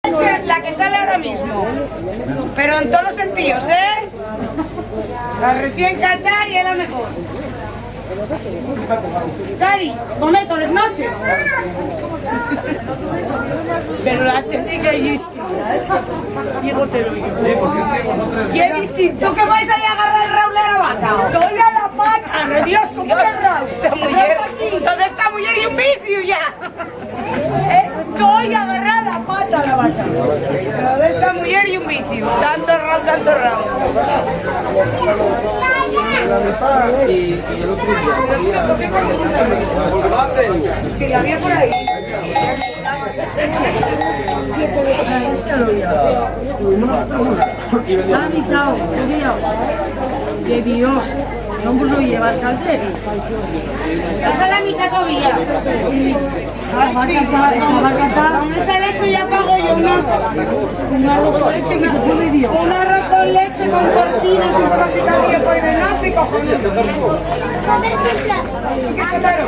La que sale ahora mismo, pero en todos los sentidos, ¿eh? La recién catada y es la mejor. Cari, come todas las noches. Pero la técnica es distinta. Diego te lo digo. ¿Qué es distinto? ¿Que vais a ir a agarrar el Raúl a la vaca? ¡Estoy a la pata! ¡De Dios! ¿Cómo es Raúl? Esta mujer. ¿Dónde está mujer y un vicio ya? Estoy a agarrar la pata a la vaca. ¿Dónde está mujer y un vicio? Tanto Raúl, tanto Raúl. Sí, la había por ahí. De Dios, no me lo lleva al caldero. Esa es la mitad todavía. Con esa leche ya pago yo un arroz con leche que se pone Dios. Un arroz con leche, con tortinas, un tropical por de noche y cojones. ¿Qué claro?